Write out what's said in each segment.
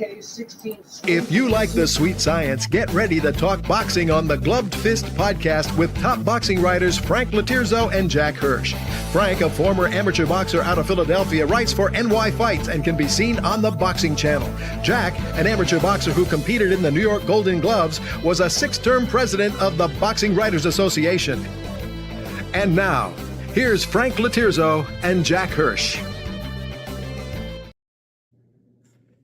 If you like the sweet science, get ready to talk boxing on the Gloved Fist podcast with top boxing writers Frank Latirzo and Jack Hirsch. Frank, a former amateur boxer out of Philadelphia, writes for NY Fights and can be seen on the Boxing Channel. Jack, an amateur boxer who competed in the New York Golden Gloves, was a 6-term president of the Boxing Writers Association. And now, here's Frank Latirzo and Jack Hirsch.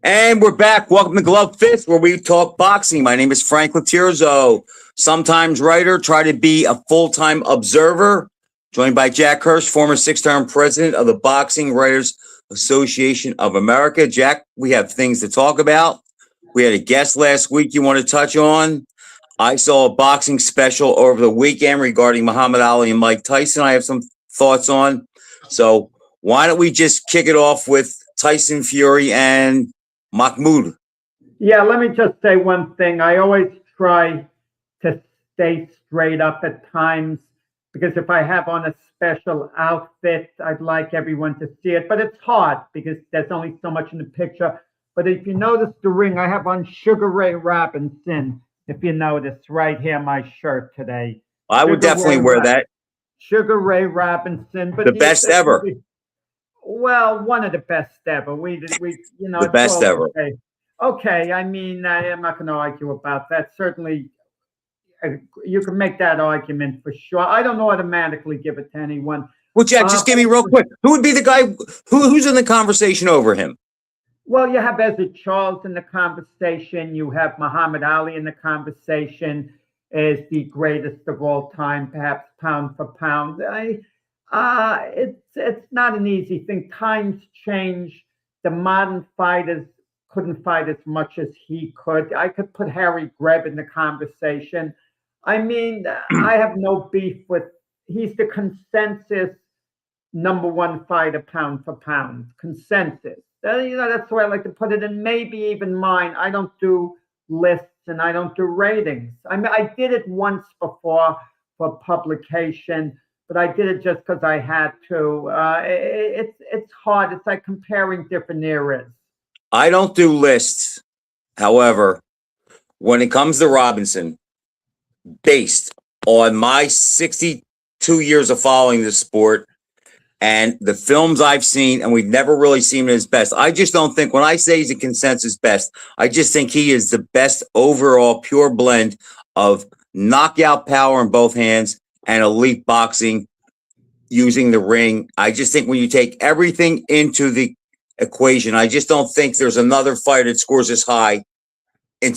And we're back. Welcome to Gloved Fist, where we talk boxing. My name is Frank Latirzo, sometimes writer, try to be a full-time observer. Joined by Jack Hirsch, former 6-term president of the Boxing Writers Association of America. Jack, we have things to talk about. We had a guest last week you want to touch on. I saw a boxing special over the weekend regarding Muhammad Ali and Mike Tyson. I have some thoughts on. So why don't we just kick it off with Tyson Fury and Mahmoud? Yeah, let me just say one thing. I always try to stay straight up at times, because if I have on a special outfit, I'd like everyone to see it. But it's hard because there's only so much in the picture. But if you notice the ring, I have on Sugar Ray Robinson. If you notice right here, my shirt today. I would definitely wear that. Sugar Ray Robinson. But the best ever. Well, one of the best ever. The best ever. Okay, I mean, I'm not going to argue about that. Certainly, you can make that argument for sure. I don't automatically give it to anyone. Well, Jack, just give me real quick. Who would be the guy who's in the conversation over him? Well, you have Ezzard Charles in the conversation. You have Muhammad Ali in the conversation as the greatest of all time, perhaps pound for pound. It's not an easy thing. Times change. The modern fighters couldn't fight as much as he could. I could put Harry Greb in the conversation. I mean, I have no beef with. He's the consensus #1 fighter, pound for pound. Consensus. That's the way I like to put it. And maybe even mine. I don't do lists and I don't do ratings. I mean, I did it once before for publication, but I did it just because I had to. It's hard. It's like comparing different eras. I don't do lists. However, when it comes to Robinson, based on my 62 years of following this sport and the films I've seen, and we've never really seen him at his best. I just don't think, when I say he's a consensus best, I just think he is the best overall pure blend of knockout power in both hands and elite boxing using the ring. I just think when you take everything into the equation, I just don't think there's another fighter that scores as high in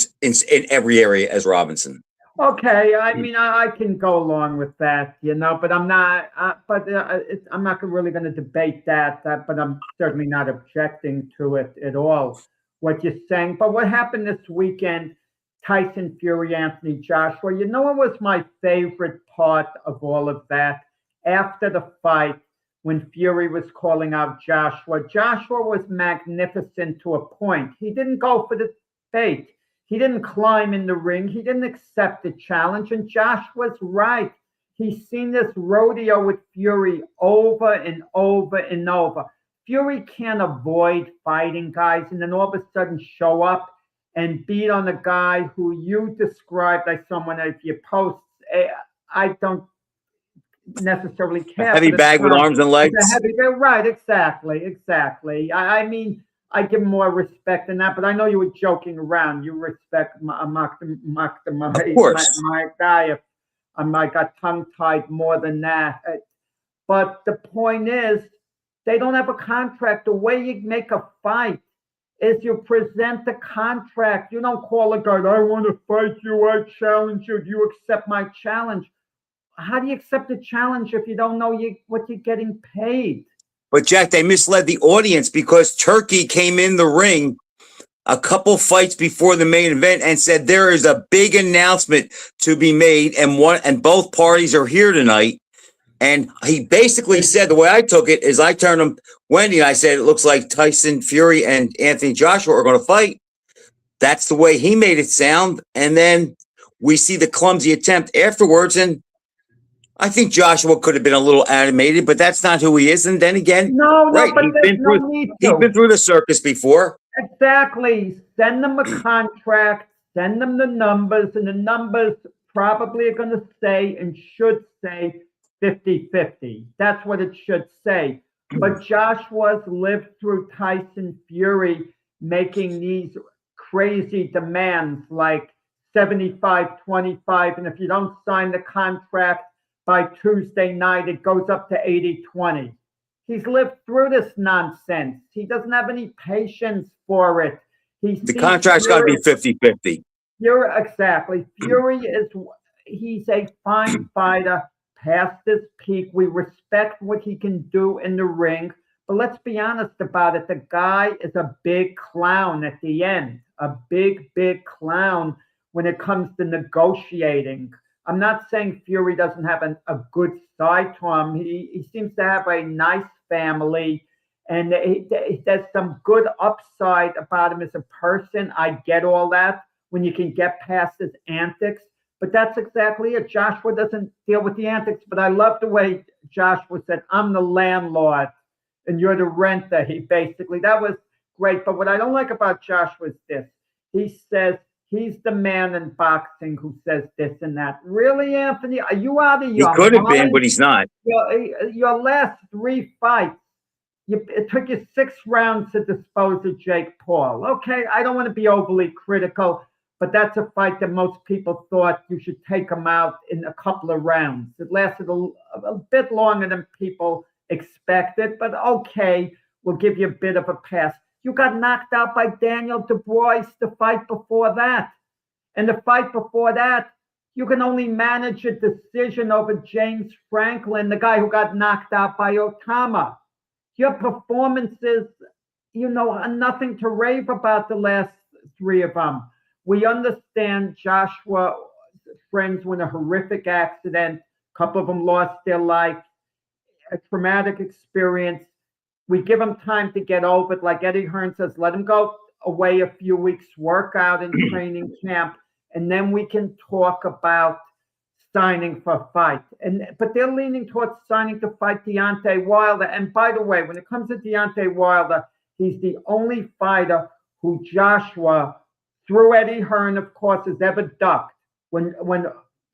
every area as Robinson. Okay, I mean, I can go along with that, but I'm not. I'm not really going to debate that. But I'm certainly not objecting to it at all. What you're saying. But what happened this weekend? Tyson Fury, Anthony Joshua. You know what was my favorite part of all of that? After the fight, when Fury was calling out Joshua, Joshua was magnificent to a point. He didn't go for the bait. He didn't climb in the ring. He didn't accept the challenge. And Joshua's right. He's seen this rodeo with Fury over and over and over. Fury can't avoid fighting guys and then all of a sudden show up and beat on a guy who you described as someone, if you post, I don't necessarily care. A heavy bag with arms and legs. Right, exactly. I mean, I give him more respect than that, but I know you were joking around. You respect my guy. I got tongue-tied more than that. But the point is, they don't have a contract. The way you make a fight is you present the contract. You don't call a guy, I want to fight you, I challenge you. Do you accept my challenge? How do you accept a challenge if you don't know what you're getting paid? But Jack, they misled the audience because Turkey came in the ring a couple fights before the main event and said there is a big announcement to be made, and both parties are here tonight. And he basically said, the way I took it is I turned him, Wendy, and I said, it looks like Tyson Fury and Anthony Joshua are going to fight. That's the way he made it sound. And then we see the clumsy attempt afterwards, and I think Joshua could have been a little animated, but that's not who he is. And then again, no, right? But he's been through the circus before. Exactly. Send them a contract, send them the numbers, and the numbers probably are going to say and should say 50-50. That's what it should say. But Joshua's lived through Tyson Fury making these crazy demands like 75-25. And if you don't sign the contract by Tuesday night, it goes up to 80-20. He's lived through this nonsense. He doesn't have any patience for it. The contract's got to be 50-50. Exactly. He's a fine fighter, past his peak. We respect what he can do in the ring. But let's be honest about it. The guy is a big clown at the end, a big, big clown when it comes to negotiating. I'm not saying Fury doesn't have a good side to him. He seems to have a nice family, and there's some good upside about him as a person. I get all that when you can get past his antics, but that's exactly it. Joshua doesn't deal with the antics, but I love the way Joshua said, I'm the landlord and you're the renter. That was great. But what I don't like about Joshua is this. He says, he's the man in boxing who says this and that. Really, Anthony? Are you out of your mind? He could have been, but he's not. Your last 3 fights, it took you 6 rounds to dispose of Jake Paul. Okay, I don't want to be overly critical, but that's a fight that most people thought you should take him out in a couple of rounds. It lasted a bit longer than people expected, but okay, we'll give you a bit of a pass. You got knocked out by Daniel Dubois the fight before that. And the fight before that, you can only manage a decision over James Franklin, the guy who got knocked out by Otama. Your performances, are nothing to rave about the last 3 of them. We understand Joshua's friends were in a horrific accident. A couple of them lost their life. A traumatic experience. We give him time to get over it. Like Eddie Hearn says, let him go away a few weeks, work out in training camp, and then we can talk about signing for a fight. But they're leaning towards signing to fight Deontay Wilder. And by the way, when it comes to Deontay Wilder, he's the only fighter who Joshua, through Eddie Hearn, of course, has ever ducked. When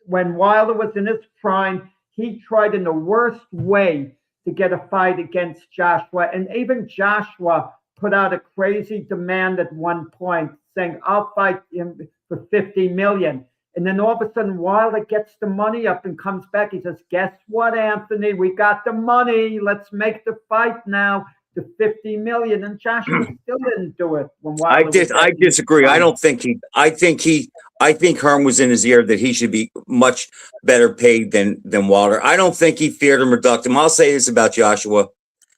Wilder was in his prime, he tried in the worst way to get a fight against Joshua. And even Joshua put out a crazy demand at one point saying, I'll fight him for $50 million. And then all of a sudden, Wilder gets the money up and comes back. He says, guess what, Anthony? We got the money. Let's make the fight now to $50 million. And Joshua still didn't do it. When Wilder I disagree. I think Hearn was in his ear that he should be much better paid than Wilder. I don't think he feared him or ducked him. I'll say this about Joshua.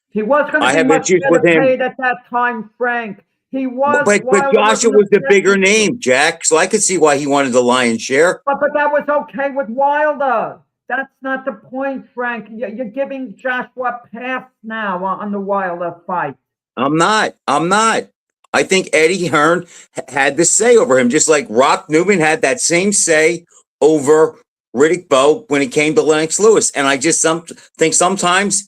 He was going to be much better paid at that time, Frank. He was. But Joshua was the bigger name, Jack. So I could see why he wanted the lion's share. But that was okay with Wilder. That's not the point, Frank. You're giving Joshua a pass now on the Wilder fight. I'm not. I think Eddie Hearn had the say over him, just like Rock Newman had that same say over Riddick Bowe when it came to Lennox Lewis. And I just think sometimes,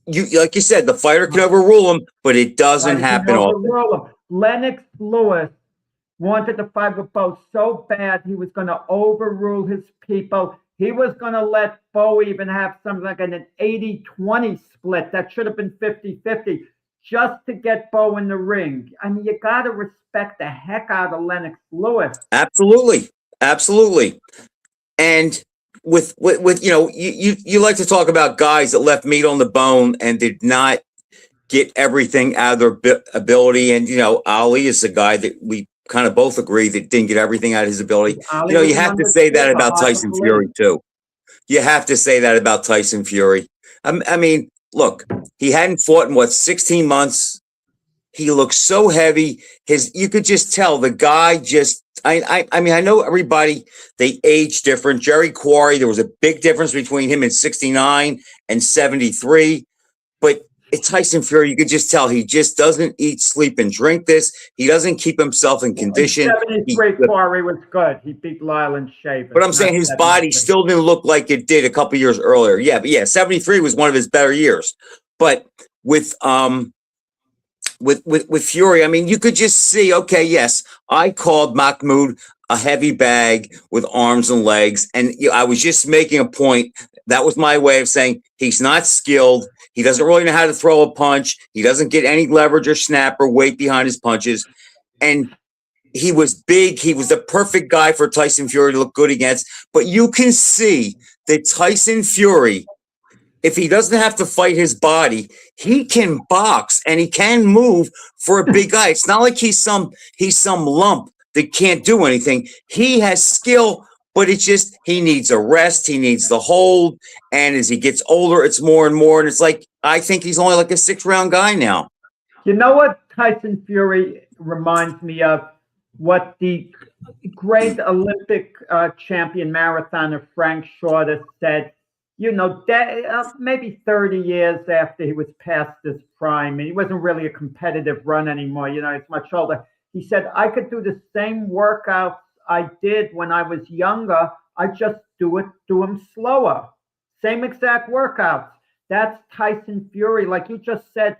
like you said, the fighter can overrule him, but it doesn't happen often. Lennox Lewis wanted to fight with Bowe so bad he was going to overrule his people. He was going to let Bowe even have something like an 80-20 split. That should have been 50-50. Just to get Bowe in the ring. I mean, you got to respect the heck out of Lennox Lewis. Absolutely. And with you like to talk about guys that left meat on the bone and did not get everything out of their ability. And, Ali is the guy that we kind of both agree that didn't get everything out of his ability. You have to say that about Tyson Fury, too. You have to say that about Tyson Fury. I mean, look, he hadn't fought in 16 months. He looks so heavy. You could just tell the guy just. I mean, I know everybody, they age different. Jerry Quarry, there was a big difference between him in 69 and 73. But it's Tyson Fury. You could just tell he just doesn't eat, sleep, and drink this. He doesn't keep himself in condition. 73 Quarry was good. He beat Lyland Shaver. But I'm saying his body still didn't look like it did a couple years earlier. Yeah, 73 was one of his better years. But with with Fury, I mean, you could just see, okay, yes, I called Mahmoud a heavy bag with arms and legs, and I was just making a point. That was my way of saying he's not skilled. He doesn't really know how to throw a punch. He doesn't get any leverage or snap or weight behind his punches. And he was big. He was the perfect guy for Tyson Fury to look good against. But you can see that Tyson Fury, if he doesn't have to fight his body, he can box and he can move for a big guy. It's not like he's some lump that can't do anything. He has skill, but it's just he needs a rest. He needs the hold. And as he gets older, it's more and more. And it's like, I think he's only like a 6-round guy now. You know what Tyson Fury reminds me of? What the great Olympic champion marathoner Frank Shorter said, you know, maybe 30 years after he was past his prime, and he wasn't really a competitive run anymore, you know, he's much older. He said, I could do the same workouts I did when I was younger. I just do them slower. Same exact workouts. That's Tyson Fury. Like you just said,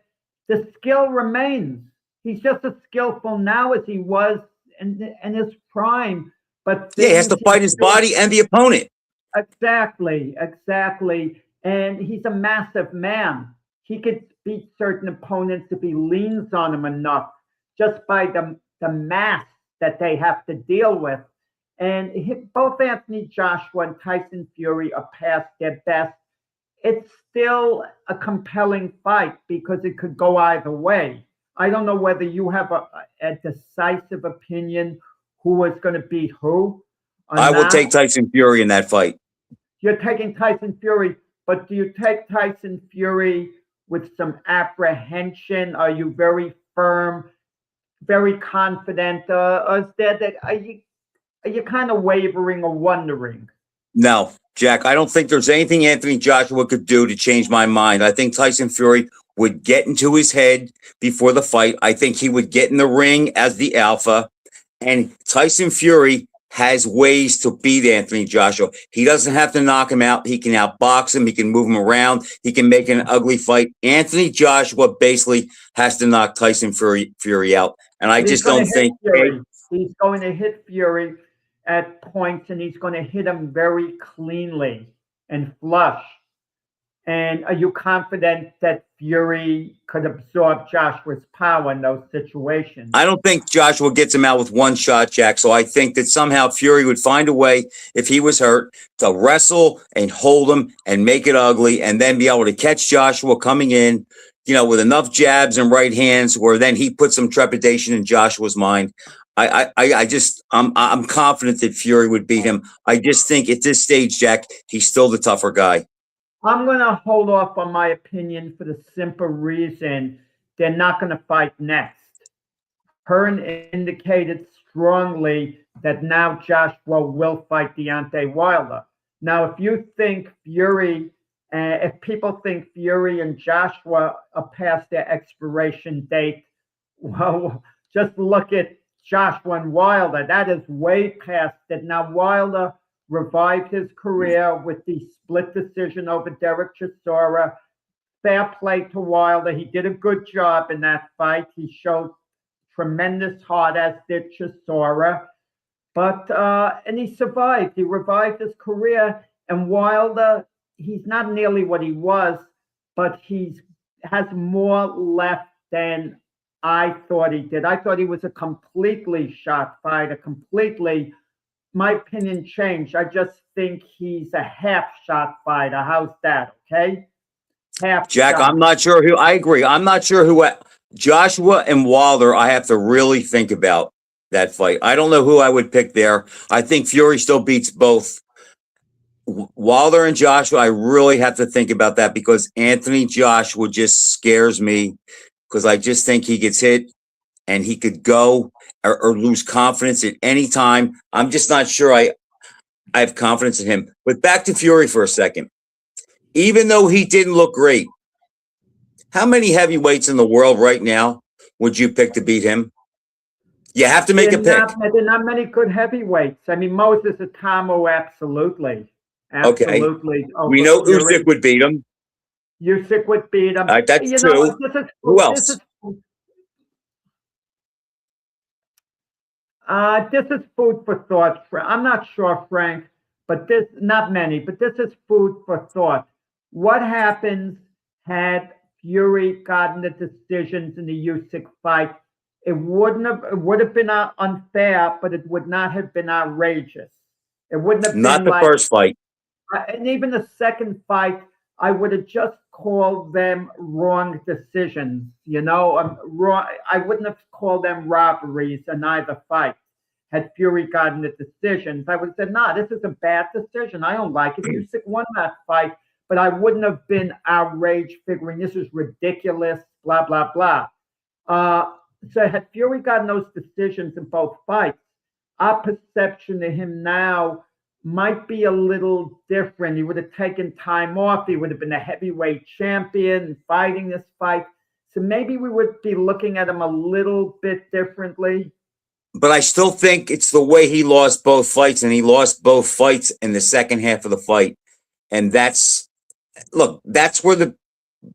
the skill remains. He's just as skillful now as he was in his prime. But yeah, he has to fight his body and the opponent. Exactly. And he's a massive man. He could beat certain opponents if he leans on them enough, just by the mass that they have to deal with. And both Anthony Joshua and Tyson Fury are past their best. It's still a compelling fight because it could go either way. I don't know whether you have a decisive opinion who is going to beat who. I will take Tyson Fury in that fight. You're taking Tyson Fury, but do you take Tyson Fury with some apprehension? Are you very firm, very confident? Or is are you kind of wavering or wondering? No, Jack, I don't think there's anything Anthony Joshua could do to change my mind. I think Tyson Fury would get into his head before the fight. I think he would get in the ring as the alpha. And Tyson Fury has ways to beat Anthony Joshua. He doesn't have to knock him out. He can outbox him. He can move him around. He can make an ugly fight. Anthony Joshua basically has to knock Tyson Fury out. And I just don't think he's going to hit Fury at points, and he's going to hit him very cleanly and flush. And are you confident that Fury could absorb Joshua's power in those situations? I don't think Joshua gets him out with one shot, Jack. So I think that somehow Fury would find a way, if he was hurt, to wrestle and hold him and make it ugly, and then be able to catch Joshua coming in, you know, with enough jabs and right hands where then he puts some trepidation in Joshua's mind. I'm confident that Fury would beat him. I just think at this stage, Jack, he's still the tougher guy. I'm going to hold off on my opinion for the simple reason they're not going to fight next. Hearn indicated strongly that now Joshua will fight Deontay Wilder. Now, if you think if people think Fury and Joshua are past their expiration date, well, just look at Joshua and Wilder. That is way past it. Now, Wilder revived his career with the split decision over Derek Chisora. Fair play to Wilder. He did a good job in that fight. He showed tremendous heart, as did Chisora. But, and he survived. He revived his career. And Wilder, he's not nearly what he was, but he has more left than I thought he did. I thought he was a completely shot fighter, my opinion changed. I just think he's a half-shot fighter. How's that, okay? Jack, I'm not sure who. I agree. I'm not sure who. Joshua and Wilder, I have to really think about that fight. I don't know who I would pick there. I think Fury still beats both. Wilder and Joshua, I really have to think about that because Anthony Joshua just scares me because I just think he gets hit and he could go or lose confidence at any time. I'm just not sure I have confidence in him. But back to Fury for a second. Even though he didn't look great, how many heavyweights in the world right now would you pick to beat him? You have to make a pick. There are not many good heavyweights. I mean, Moses Atamo, absolutely. Absolutely. Okay. We know Usyk would beat him. Usyk would beat him. That's two. Who else? This is food for thought. I'm not sure, Frank, but this, not many, but this is food for thought. What happens had Fury gotten the decisions in the Usyk fight? It would have been unfair, but it would not have been outrageous. It wouldn't have Not been the like, first fight. and even the second fight, I would have just called them wrong decisions. Wrong. I wouldn't have called them robberies in either fight. Had Fury gotten the decisions, I would have said, "Nah, this is a bad decision. I don't like it." Usyk won that fight, but I wouldn't have been outraged, figuring this is ridiculous. Blah blah blah. So had Fury gotten those decisions in both fights, our perception of him now might be a little different. He would have taken time off. He would have been a heavyweight champion fighting this fight. So maybe we would be looking at him a little bit differently. But I still think it's the way he lost both fights, and he lost both fights in the second half of the fight. And that's where the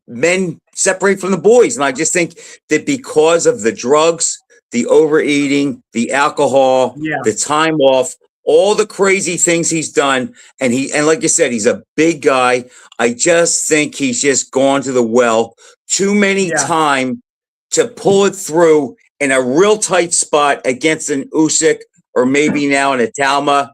men separate from the boys. And I just think that because of the drugs, the overeating, the alcohol, the time off, all the crazy things he's done, and like you said, he's a big guy. I just think he's just gone to the well too many times to pull it through in a real tight spot against an Usyk or maybe now an Atalma,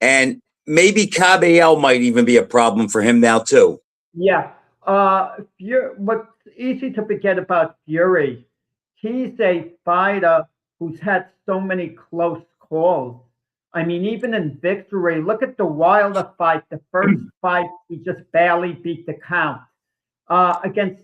and maybe Caballero might even be a problem for him now too. Yeah. What's easy to forget about Fury, he's a fighter who's had so many close calls. I mean, even in victory, look at the Wilder fight. The first fight, he just barely beat the count. Against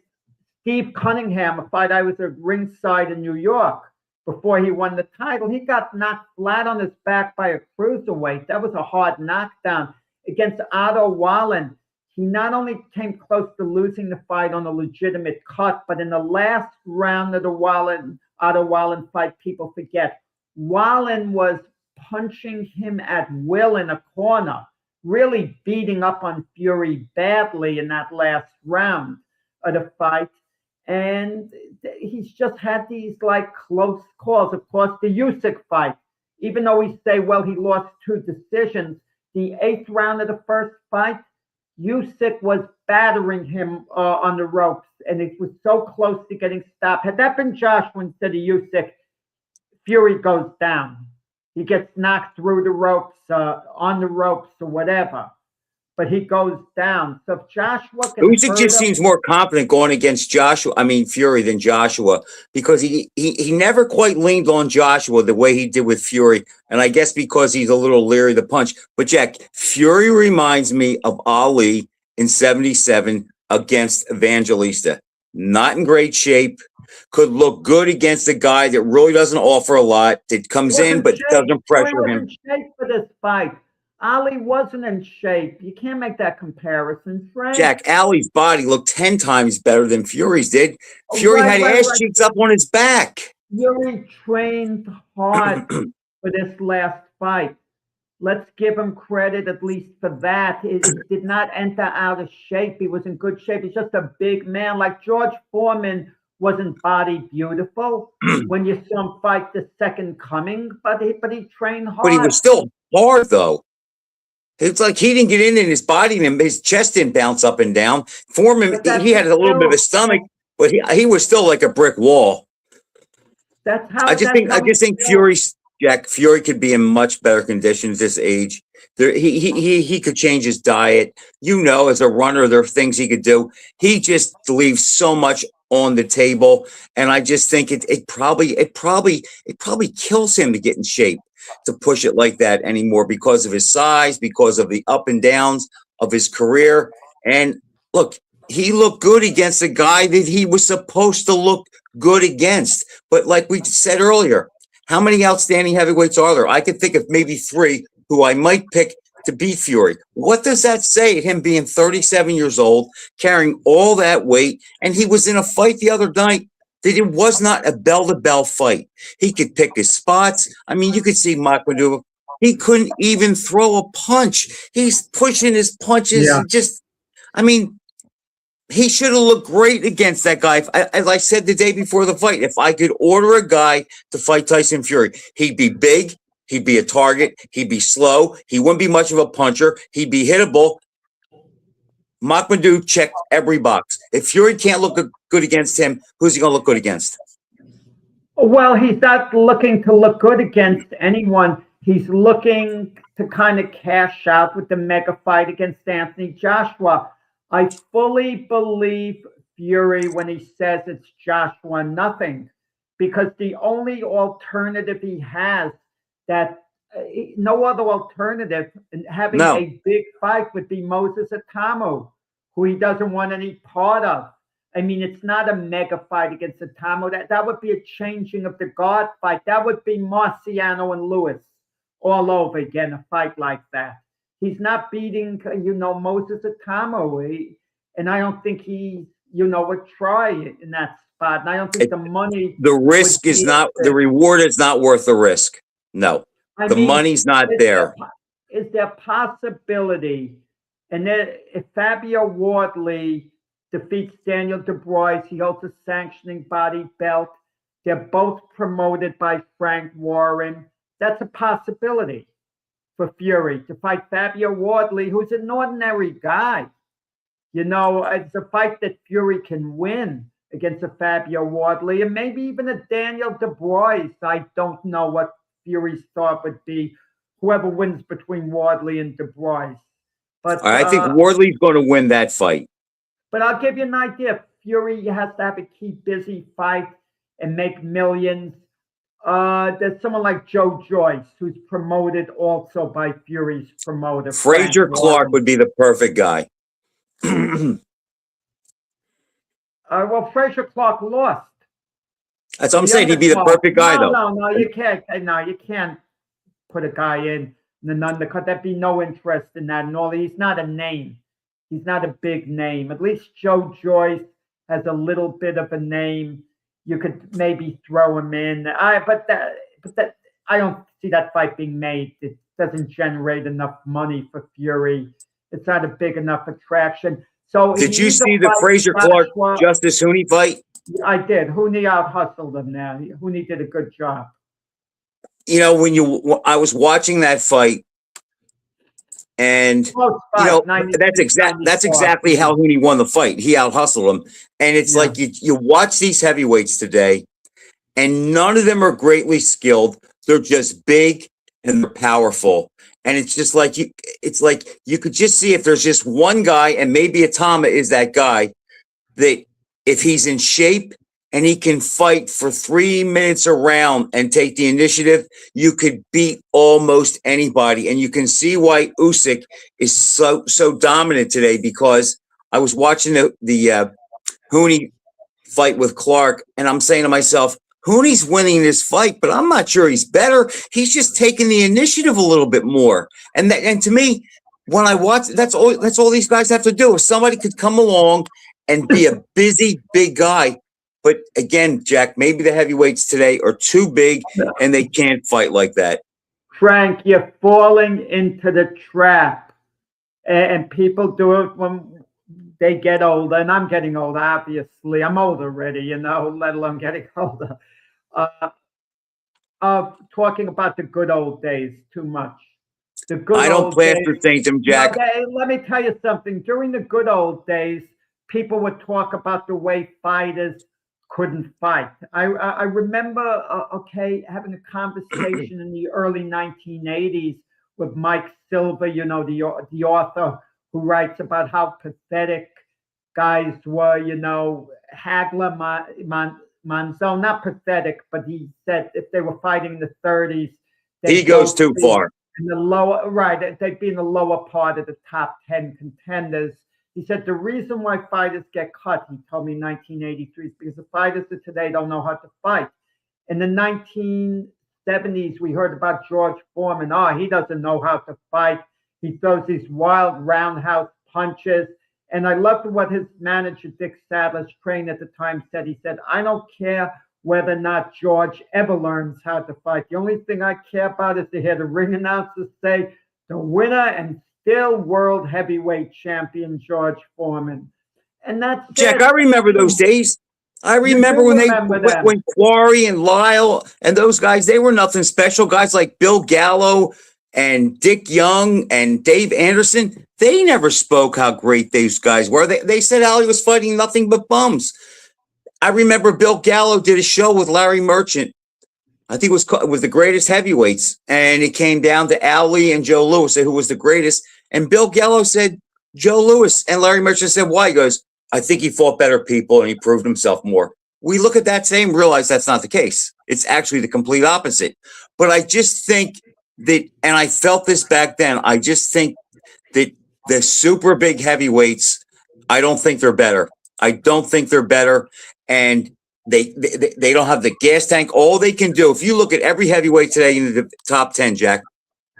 Steve Cunningham, a fight I was at ringside in New York before he won the title, he got knocked flat on his back by a cruiserweight. That was a hard knockdown. Against Otto Wallen, he not only came close to losing the fight on a legitimate cut, but in the last round of the Otto Wallen fight, people forget, Wallen was punching him at will in a corner, really beating up on Fury badly in that last round of the fight. And he's just had these like close calls. Of course, the Usyk fight, even though we say, well, he lost 2 decisions, the 8th round of the first fight, Usyk was battering him on the ropes, and it was so close to getting stopped. Had that been Joshua instead of Usyk, Fury goes down. He gets knocked through the ropes, on the ropes or whatever, but he goes down. So if Joshua can Usyk just seems more confident going against Fury than Joshua, because he never quite leaned on Joshua the way he did with Fury. And I guess because he's a little leery to punch. But Jack, Fury reminds me of Ali in 77 against Evangelista. Not in great shape. Could look good against a guy that really doesn't offer a lot, that comes in but doesn't pressure him. He wasn't in shape for this fight. Ali wasn't in shape. You can't make that comparison, Frank. Jack, Ali's body looked 10 times better than Fury's did. Fury had ass cheeks up on his back. Fury trained hard for this last fight. Let's give him credit at least for that. He did not enter out of shape. He was in good shape. He's just a big man. Like George Foreman wasn't body beautiful when you saw him fight the Second Coming, but he trained hard. But he was still hard, though. It's like he didn't get in his body, and his chest didn't bounce up and down. Foreman, he had a little bit of a stomach, but he was still like a brick wall. That's how. I just think Fury could be in much better condition at this age. He could change his diet. As a runner, there are things he could do. He just leaves so much on the table, and I just think it probably kills him to get in shape, to push it like that anymore, because of his size, because of the up and downs of his career. And look, he looked good against a guy that he was supposed to look good against. But like we said earlier, how many outstanding heavyweights are there? I could think of maybe 3 who I might pick to beat Fury. What does that say, him being 37 years old, carrying all that weight? And he was in a fight the other night that it was not a bell-to-bell fight. He could pick his spots. I mean, you could see Makhmudov. He couldn't even throw a punch. He's pushing his punches. Yeah. he should have looked great against that guy. As I said the day before the fight, if I could order a guy to fight Tyson Fury, he'd be big, he'd be a target, he'd be slow, he wouldn't be much of a puncher, he'd be hittable. Makhmudov checked every box. If Fury can't look good against him, who's he going to look good against? Well, he's not looking to look good against anyone. He's looking to kind of cash out with the mega fight against Anthony Joshua. I fully believe Fury when he says it's Joshua nothing, because the only alternative he has, that no other alternative in having a big fight would be Moses Itamu, who he doesn't want any part of. I mean, it's not a mega fight against Itamu. That would be a changing of the guard fight. That would be Marciano and Lewis all over again, a fight like that. He's not beating, Moses Itamu. And I don't think he, would try in that spot. And I don't think the money. The risk is not, the reward is not worth the risk. No, the money's not there. Is there possibility, and then if Fabio Wardley defeats Daniel Dubois, he holds a sanctioning body belt. They're both promoted by Frank Warren. That's a possibility for Fury to fight Fabio Wardley, who's an ordinary guy. It's a fight that Fury can win against a Fabio Wardley, and maybe even a Daniel Dubois. I don't know what Fury's thought would be, whoever wins between Wardley and Dubois. But I think Wardley's going to win that fight. But I'll give you an idea. Fury has to have a keep busy fight and make millions. There's someone like Joe Joyce, who's promoted also by Fury's promoter. Frazier Clark would be the perfect guy. Well, Frazier Clark lost. That's what I'm saying. He'd be the perfect guy, though. No, you can't. No, you can't put a guy in the undercut. There'd be no interest in that. And all, he's not a name. He's not a big name. At least Joe Joyce has a little bit of a name. You could maybe throw him in. But I don't see that fight being made. It doesn't generate enough money for Fury. It's not a big enough attraction. So did you see the Frazier Clark Justice Hooney fight? I did. Hooney out hustled him now. Hooney did a good job. I was watching that fight, and that's exactly how Hooney won the fight. He out hustled him, and it's like you watch these heavyweights today, and none of them are greatly skilled. They're just big and they're powerful. And it's just like you could just see if there's just one guy, and maybe Itama is that guy, that if he's in shape and he can fight for 3 minutes a round and take the initiative, you could beat almost anybody. And you can see why Usyk is so dominant today, because I was watching the Hooney fight with Clark, and I'm saying to myself, Hooney's winning this fight, but I'm not sure he's better. He's just taking the initiative a little bit more. And to me, when I watch, that's all these guys have to do. If somebody could come along and be a busy, big guy. But again, Jack, maybe the heavyweights today are too big and they can't fight like that. Frank, you're falling into the trap. And people do it when they get older, and I'm getting older, obviously. I'm old already, let alone getting older. Talking about the good old days too much. I don't plaster things, Jack. Let me tell you something. During the good old days, people would talk about the way fighters couldn't fight. I remember, having a conversation in the early 1980s with Mike Silver, the author who writes about how pathetic guys were, Hagler, Monzon, not pathetic, but he said if they were fighting in the 30s, he goes too far. In the lower, right, they'd be in the lower part of the top 10 contenders. He said the reason why fighters get cut, he told me in 1983, is because the fighters of today don't know how to fight. In the 1970s, we heard about George Foreman. He doesn't know how to fight. He throws these wild roundhouse punches. And I loved what his manager, Dick Sadler's trainer at the time, said. He said, I don't care whether or not George ever learns how to fight. The only thing I care about is to hear the ring announcer say, the winner and still world heavyweight champion, George Foreman. And that's Jack, it. I remember those days. I You remember do when remember them. when Quarry and Lyle and those guys, they were nothing special. Guys like Bill Gallo and Dick Young and Dave Anderson, they never spoke how great these guys were. They said Ali was fighting nothing but bums. I remember Bill Gallo did a show with Larry Merchant. I think it was the greatest heavyweights, and it came down to Ali and Joe Louis, who was the greatest. And Bill Gallo said Joe Louis, and Larry Merchant said why? He goes, I think he fought better people and he proved himself more. We look at that same, realize that's not the case. It's actually the complete opposite. But I just think that, and I felt this back then, I just think that the super big heavyweights, I don't think they're better. I don't think they're better. And they don't have the gas tank. All they can do, if you look at every heavyweight today in the top 10, Jack,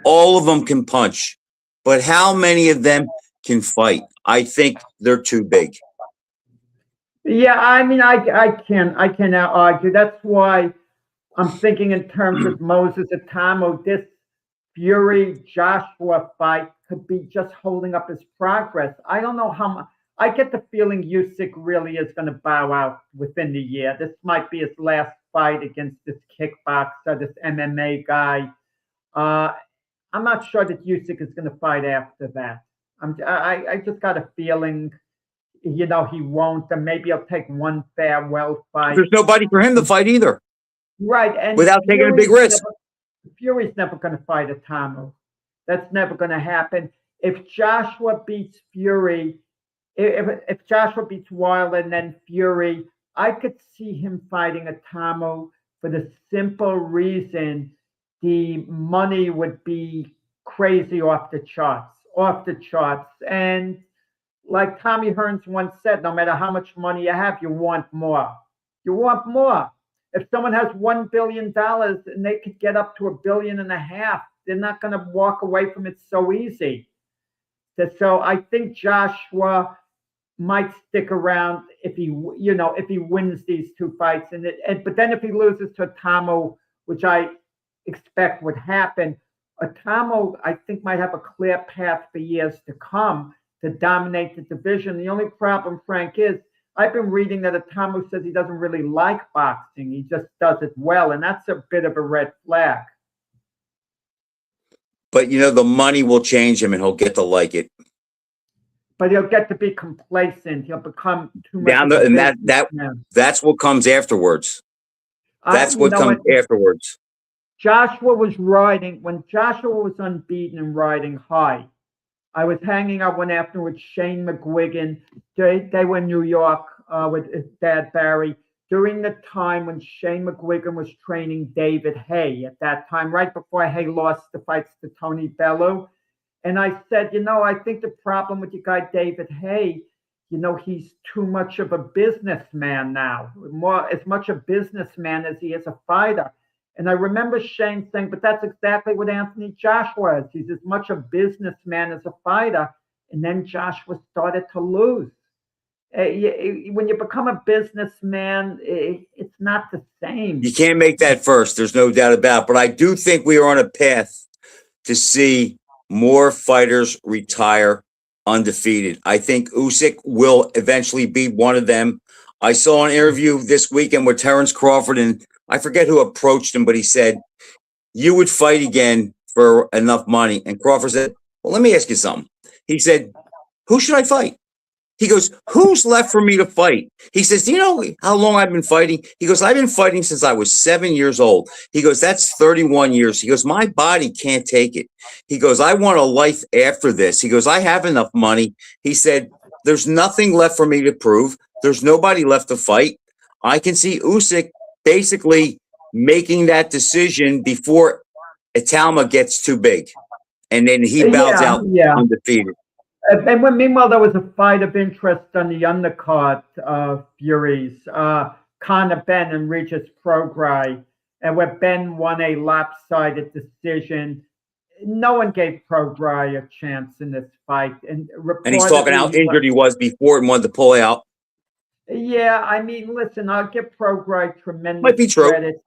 all of them can punch. But how many of them can fight? I think they're too big. Yeah, I mean, I cannot argue. That's why I'm thinking in terms of Moses Atamo. This Fury Joshua fight could be just holding up his progress. I don't know how much. I get the feeling Usyk really is going to bow out within the year. This might be his last fight against this kickboxer, this MMA guy. I'm not sure that Usyk is going to fight after that. I just got a feeling, he won't. And maybe he'll take one farewell fight. There's nobody for him to fight either. Right. And without taking a big risk. Fury's never going to fight Atamo. That's never going to happen. If Joshua beats Fury, if Joshua beats Wilder and then Fury, I could see him fighting Atamo for the simple reason the money would be crazy off the charts. And like Tommy Hearns once said, no matter how much money you have, you want more. You want more. If someone has $1 billion and they could get up to $1.5 billion, they're not going to walk away from it so easy. So I think Joshua might stick around if he wins these two fights, but then if he loses to Atamo, which I expect would happen, Atamo I think might have a clear path for years to come to dominate the division. The only problem, Frank, is I've been reading that Atamo says he doesn't really like boxing. He just does it well, and that's a bit of a red flag. But the money will change him, and he'll get to like it. But he'll get to be complacent. He'll become too much. That's what comes afterwards. That's what comes afterwards. Joshua was riding when Joshua was unbeaten and riding high. I was hanging out one afternoon with Shane McGuigan. They were in New York with his dad Barry during the time when Shane McGuigan was training David Haye at that time, right before Haye lost the fights to Tony Bellew. And I said, I think the problem with your guy David Haye, he's too much of a businessman now, as much a businessman as he is a fighter. And I remember Shane saying, but that's exactly what Anthony Joshua is. He's as much a businessman as a fighter. And then Joshua started to lose. When you become a businessman, it's not the same. You can't make that first. There's no doubt about it. But I do think we are on a path to see more fighters retire undefeated. I think Usyk will eventually be one of them. I saw an interview this weekend with Terrence Crawford, and I forget who approached him, but he said, you would fight again for enough money. And Crawford said, well, let me ask you something. He said, who should I fight? He goes, who's left for me to fight? He says, do you know how long I've been fighting? He goes, I've been fighting since I was 7 years old. He goes, that's 31 years. He goes, my body can't take it. He goes, I want a life after this. He goes, I have enough money. He said, there's nothing left for me to prove. There's nobody left to fight. I can see Usyk basically making that decision before Atamo gets too big. And then he bows out undefeated. And meanwhile, there was a fight of interest on the undercard of Furies, Conor Benn and Regis Prograis, and where Ben won a lopsided decision. No one gave Prograis a chance in this fight. And he's talking how injured he was before and wanted to pull out. Yeah, I mean, listen, I'll give Prograis tremendous credit.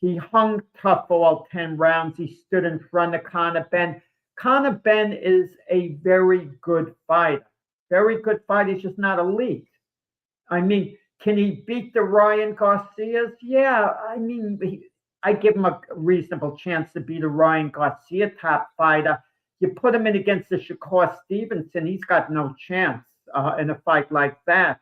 He hung tough for all 10 rounds. He stood in front of Conor Benn. Conor Benn is a very good fighter. Very good fighter. He's just not elite. I mean, can he beat the Ryan Garcias? Yeah, I mean, I give him a reasonable chance to beat a Ryan Garcia top fighter. You put him in against the Shakur Stevenson, he's got no chance in a fight like that.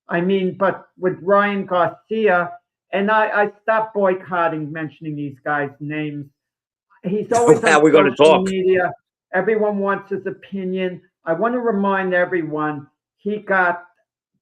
I mean, but with Ryan Garcia, and I stopped boycotting mentioning these guys' names. He's always How on we going to social talk? media. Everyone wants his opinion. I want to remind everyone he got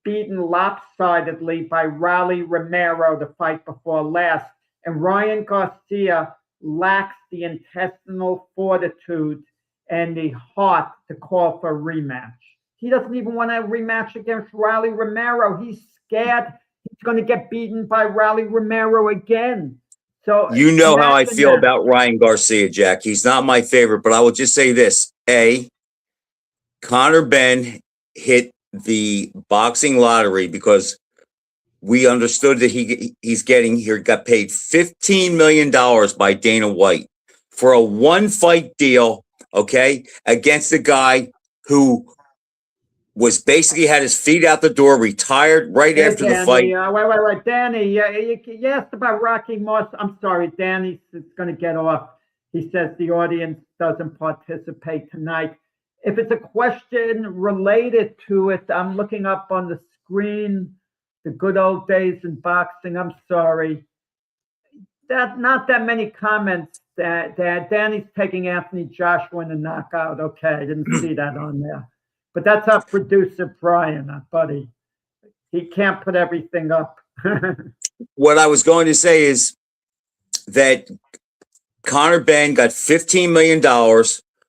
beaten lopsidedly by Raleigh Romero the fight before last, and Ryan Garcia lacks the intestinal fortitude and the heart to call for a rematch. He doesn't even want a rematch against Raleigh Romero. He's scared he's going to get beaten by Raleigh Romero again. So You know how I imagine feel that. about Ryan Garcia, Jack. He's not my favorite, but I will just say this. Conor Benn hit the boxing lottery because we understood that he got paid $15 million by Dana White for a one-fight deal, okay, against a guy who was basically had his feet out the door, retired right Hey, after the Danny, fight. wait, Danny. You asked about Rocky Moss. I'm sorry, Danny's going to get off. He says the audience doesn't participate tonight. If it's a question related to it, I'm looking up on the screen. The good old days in boxing. I'm sorry. Not that many comments. That Danny's taking Anthony Joshua in a knockout. Okay, I didn't see that on there. But that's our producer, Brian, our buddy. He can't put everything up. What I was going to say is that Conor Benn got $15 million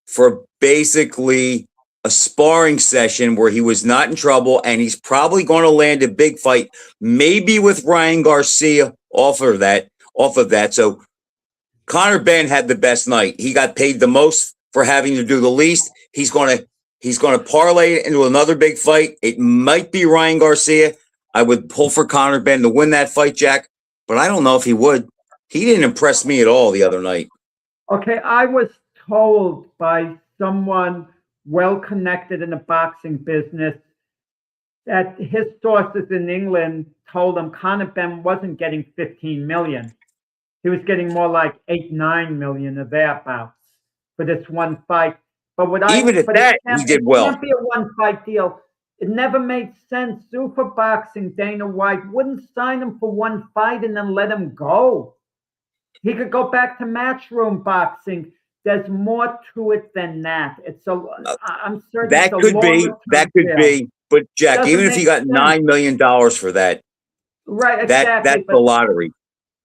for basically a sparring session where he was not in trouble, and he's probably going to land a big fight, maybe with Ryan Garcia off of that. So Conor Benn had the best night. He got paid the most for having to do the least. He's going to parlay it into another big fight. It might be Ryan Garcia. I would pull for Conor Benn to win that fight, Jack, but I don't know if he would. He didn't impress me at all the other night. Okay, I was told by someone well connected in the boxing business that his sources in England told him Conor Benn wasn't getting 15 million. He was getting more like 8-9 million or thereabouts for this one fight. But Even at that, he did well. It can't be a one-fight deal. It never made sense. Super Boxing, Dana White wouldn't sign him for one fight and then let him go. He could go back to matchroom boxing. There's more to it than that. I'm certain that could be. But Jack, even if he got $9 million for that, right? Exactly. That's the lottery.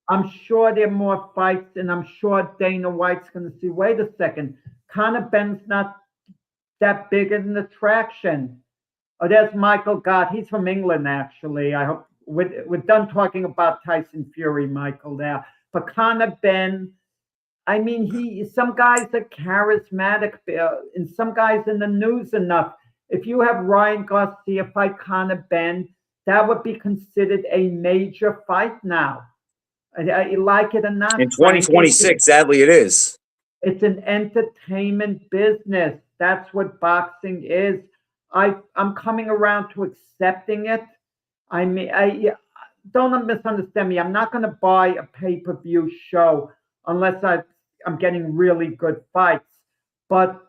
I'm sure there are more fights, and I'm sure Dana White's going to see. Wait a second, Conor Benn's not that big an attraction. Oh, there's Michael Gott. He's from England, actually. I hope we're done talking about Tyson Fury, Michael. There, but Conor Benn. I mean, some guys are charismatic, and some guys in the news enough. If you have Ryan Garcia fight Conor Benn, that would be considered a major fight now. You like it or not? In 2026, sadly, it is. It's an entertainment business. That's what boxing is. I'm coming around to accepting it. I mean, don't misunderstand me. I'm not going to buy a pay-per-view show unless I'm getting really good fights. But,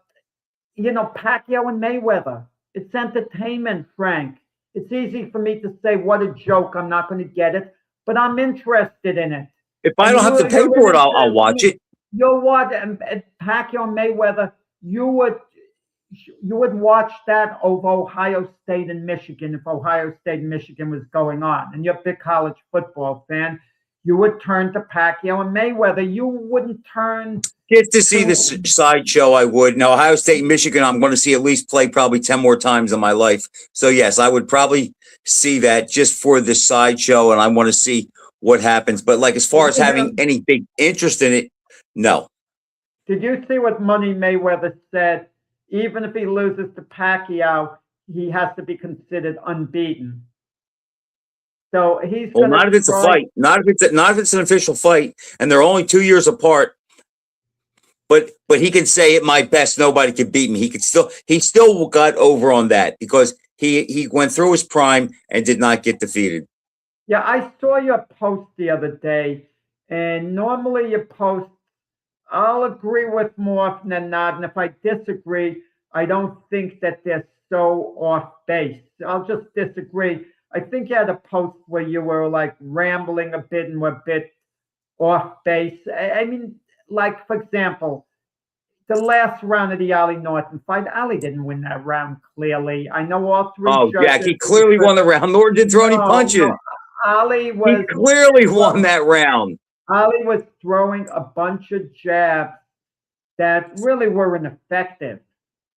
Pacquiao and Mayweather, it's entertainment, Frank. It's easy for me to say, what a joke, I'm not going to get it, but I'm interested in it. If I don't have to pay for it, I'll watch it. You'll watch Pacquiao and Mayweather, you would watch that over Ohio State and Michigan if Ohio State and Michigan was going on, and you're a big college football fan. You would turn to Pacquiao and Mayweather. You wouldn't turn just to see this sideshow. I would. Now, Ohio State and Michigan, I'm going to see at least play probably 10 more times in my life. So yes, I would probably see that just for the sideshow, and I want to see what happens. But like as far as having any big interest in it, no. Did you see what Money Mayweather said? Even if he loses to Pacquiao, he has to be considered unbeaten. So he's not if it's a fight, not if it's an official fight, and they're only 2 years apart. But he can say at my best, nobody can beat me. He still got over on that because He went through his prime and did not get defeated. Yeah, I saw your post the other day, and normally your posts I'll agree with more often than not, and if I disagree, I don't think that they're so off base. I'll just disagree. I think you had a post where you were like rambling a bit and were a bit off base. I mean, like for example, the last round of the Ali Norton fight, Ali didn't win that round clearly. I know all three Oh, judges. Jack, he clearly won the round. Norton didn't throw any punches. No, Ali He was clearly won that round. Ali was throwing a bunch of jabs that really were ineffective.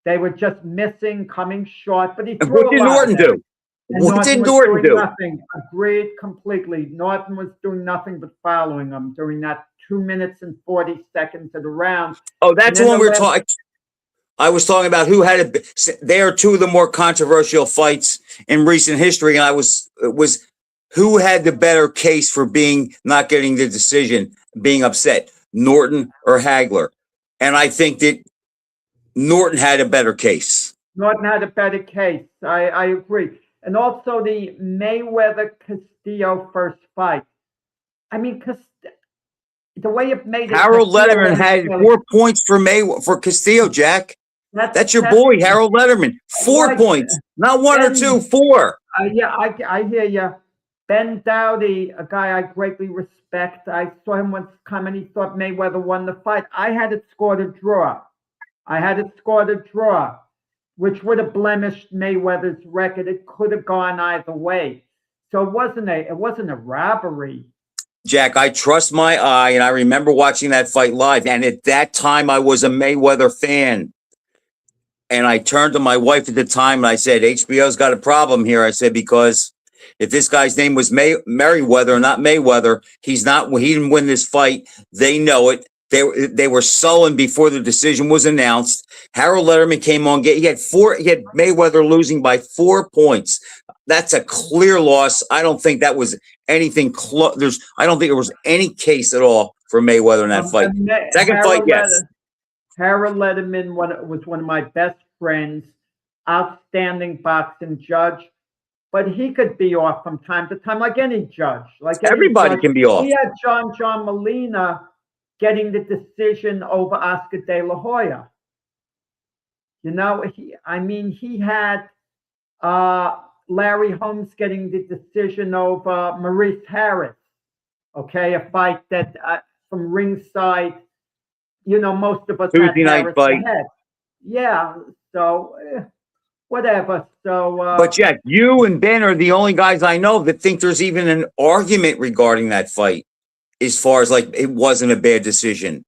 They were just missing, coming short, but he And threw what a did lot Norton of them. do? And What did was Norton doing do? Nothing. Agreed completely. Norton was doing nothing but following him during that 2 minutes and 40 seconds of the round. Oh, that's And then when the we were last- talking. I was talking about who had they are two of the more controversial fights in recent history, and it was who had the better case for being not getting the decision, being upset, Norton or Hagler. And I think that Norton had a better case. Norton had a better case. I agree. And also the Mayweather-Castillo first fight. I mean, the way it made it. Harold Castillo Letterman had really- 4 points for Castillo, Jack. That's your boy, Harold Letterman. 4 Right. points, not one or Ben- two, 4. Yeah, I hear you. Ben Dowdy, a guy I greatly respect. I saw him once come and he thought Mayweather won the fight. I had it scored a draw. Which would have blemished Mayweather's record. It could have gone either way. So it wasn't a robbery. Jack, I trust my eye, and I remember watching that fight live. And at that time, I was a Mayweather fan. And I turned to my wife at the time and I said, HBO's got a problem here. I said, because if this guy's name was Merriweather, not Mayweather, he didn't win this fight. They know it. They were sullen before the decision was announced. Harold Letterman came on. He had Mayweather losing by 4 points. That's a clear loss. I don't think that was anything close. I don't think there was any case at all for Mayweather in that fight. Second fight, yes. Harold Letterman was one of my best friends, outstanding boxing judge, but he could be off from time to time, like any judge. Everybody can be off. He had John Molina getting the decision over Oscar De La Hoya. You know, he had Larry Holmes getting the decision over Maurice Harris. Okay, a fight that from ringside. You know, most of us Tuesday night fight. Ahead. Yeah, so whatever. So, but Jack, you and Ben are the only guys I know that think there's even an argument regarding that fight, as far as like it wasn't a bad decision.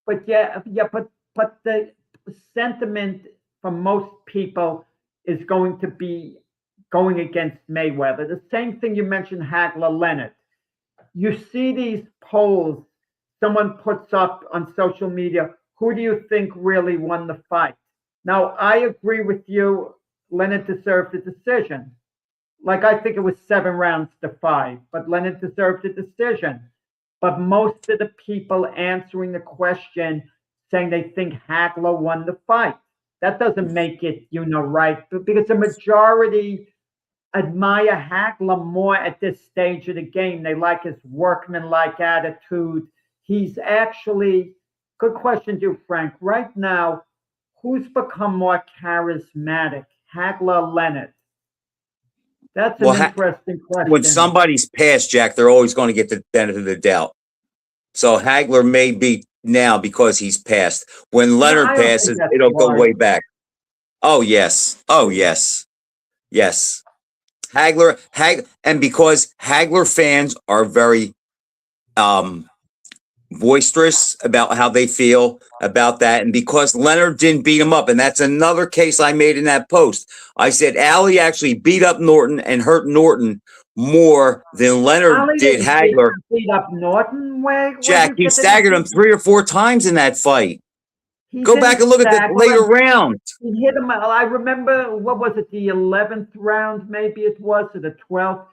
But but the sentiment from most people is going to be going against Mayweather. The same thing you mentioned, Hagler Leonard. You see these polls. Someone puts up on social media, who do you think really won the fight? Now, I agree with you. Leonard deserved the decision. Like, I think it was 7 rounds to 5, but Leonard deserved the decision. But most of the people answering the question saying they think Hagler won the fight. That doesn't make it, right. Because the majority admire Hagler more at this stage of the game. They like his workmanlike attitude. He's actually, good question to you, Frank. Right now, who's become more charismatic, Hagler or Leonard? That's an interesting question. When somebody's passed, Jack, they're always going to get the benefit of the doubt. So Hagler may be now because he's passed. When Leonard passes, it'll go way back. Oh, yes. Yes. Hagler, and because Hagler fans are very boisterous about how they feel about that, and because Leonard didn't beat him up, and that's another case I made in that post. I said Ali actually beat up Norton and hurt Norton more than Leonard did Hagler. Beat up Norton? Jack, he staggered him 3 or 4 times in that fight. Go back and look at the later round. He hit him. I remember, what was it, the 11th round, maybe it was, or the 12th.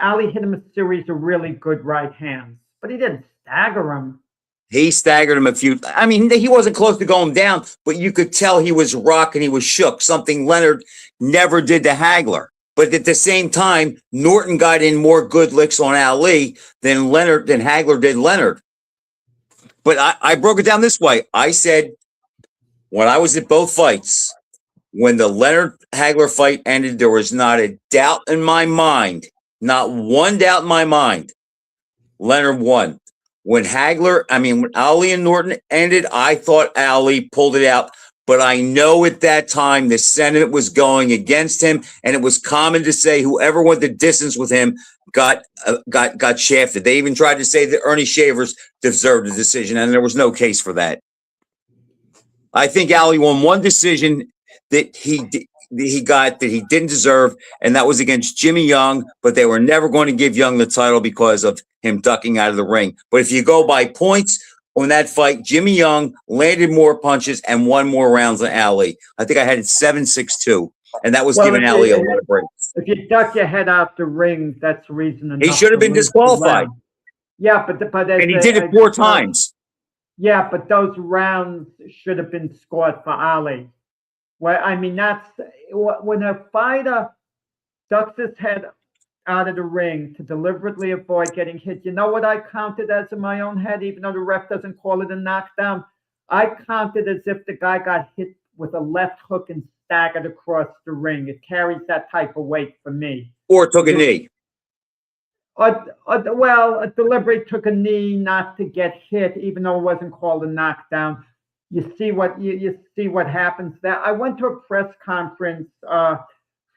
Ali hit him a series of really good right hands, but he didn't stagger him. He staggered him a few. I mean, he wasn't close to going down, but you could tell he was rocked and he was shook. Something Leonard never did to Hagler. But at the same time, Norton got in more good licks on Ali than Hagler did Leonard. But I broke it down this way. I said when I was at both fights, when the Leonard Hagler fight ended, there was not a doubt in my mind, not one doubt in my mind. Leonard won. When Ali and Norton ended, I thought Ali pulled it out. But I know at that time the sentiment was going against him, and it was common to say whoever went the distance with him got shafted. They even tried to say that Ernie Shavers deserved a decision, and there was no case for that. I think Ali won one decision that he didn't deserve, and that was against Jimmy Young, but they were never going to give Young the title because of him ducking out of the ring. But if you go by points on that fight, Jimmy Young landed more punches and won more rounds than Ali. I think I had it 7-6-2, and that was giving Ali a lot of breaks. If you duck your head out the ring, that's reason enough. He should have been disqualified. Yeah, but and he did it 4 times. Yeah, but those rounds should have been scored for Ali. Well, I mean, that's when a fighter ducks his head out of the ring to deliberately avoid getting hit. You know what I counted as in my own head, even though the ref doesn't call it a knockdown? I counted as if the guy got hit with a left hook and staggered across the ring. It carries that type of weight for me. Or took a knee. Well, deliberately took a knee not to get hit, even though it wasn't called a knockdown. You see what happens there. I went to a press conference,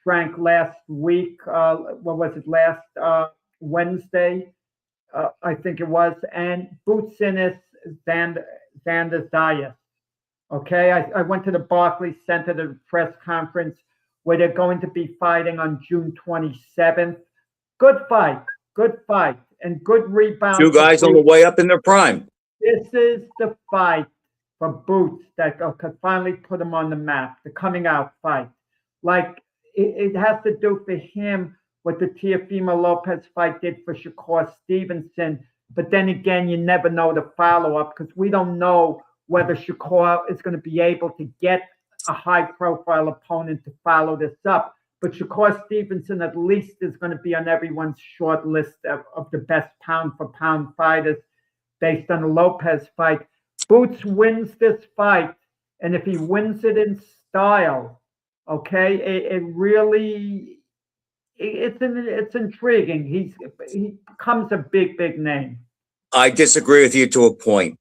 Frank, last week. What was it? Last Wednesday, I think it was. And Boots Ennis, Xander Zayas. Okay, I went to the Barclays Center, the press conference, where they're going to be fighting on June 27th. Good fight, and good rebound. 2 guys on the way up in their prime. This is the fight for Boots that could finally put him on the map, the coming out fight. Like, it has to do for him what the Teofimo Lopez fight did for Shakur Stevenson. But then again, you never know the follow-up because we don't know whether Shakur is going to be able to get a high-profile opponent to follow this up. But Shakur Stevenson at least is going to be on everyone's short list of the best pound-for-pound fighters based on the Lopez fight. Boots wins this fight, and if he wins it in style, okay, it's intriguing. He becomes a big name. I disagree with you to a point.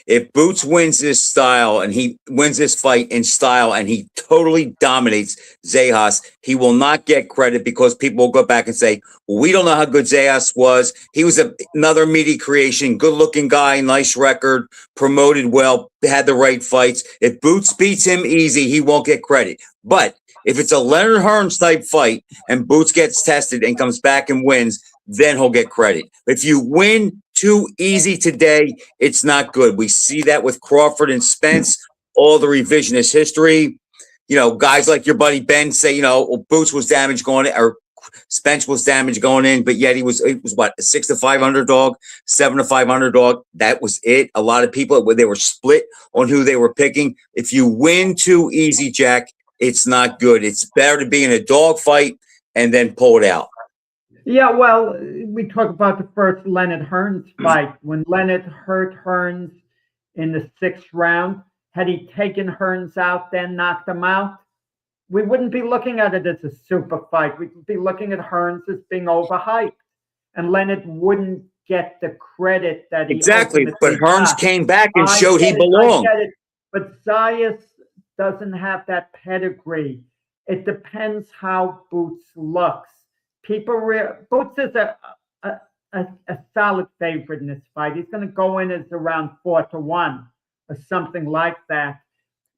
If Boots wins this style and he wins this fight in style and he totally dominates Zayas, he will not get credit because people will go back and say, well, we don't know how good Zayas was. He was another media creation, good looking guy, nice record, promoted well, had the right fights. If Boots beats him easy, he won't get credit. But if it's a Leonard Hearns type fight and Boots gets tested and comes back and wins, then he'll get credit. If you win too easy today, it's not good. We see that with Crawford and Spence, all the revisionist history. You know, guys like your buddy Ben say, you know, well, Boots was damaged going in, or Spence was damaged going in, but yet it was what, a 6-5 underdog, 7-5 underdog. That was it. A lot of people, they were split on who they were picking. If you win too easy, Jack, it's not good. It's better to be in a dog fight and then pull it out. Yeah, well, we talk about the first Leonard Hearns fight. When Leonard hurt Hearns in the 6th round, had he taken Hearns out, then knocked him out, we wouldn't be looking at it as a super fight. We'd be looking at Hearns as being overhyped. And Leonard wouldn't get the credit that he exactly. But Hearns came back and showed he belonged. But Zayas doesn't have that pedigree. It depends how Boots looks. Boots is a solid favorite in this fight. He's going to go in as around 4-1 or something like that.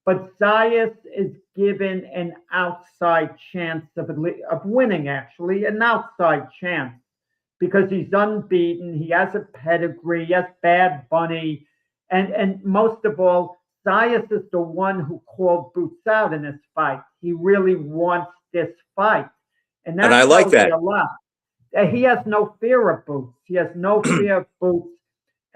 But Zayas is given an outside chance of winning, actually, an outside chance, because he's unbeaten. He has a pedigree. He has Bad Bunny. And most of all, Zayas is the one who called Boots out in this fight. He really wants this fight. And I like that. A lot. He has no fear of Boots. He has no fear of Boots.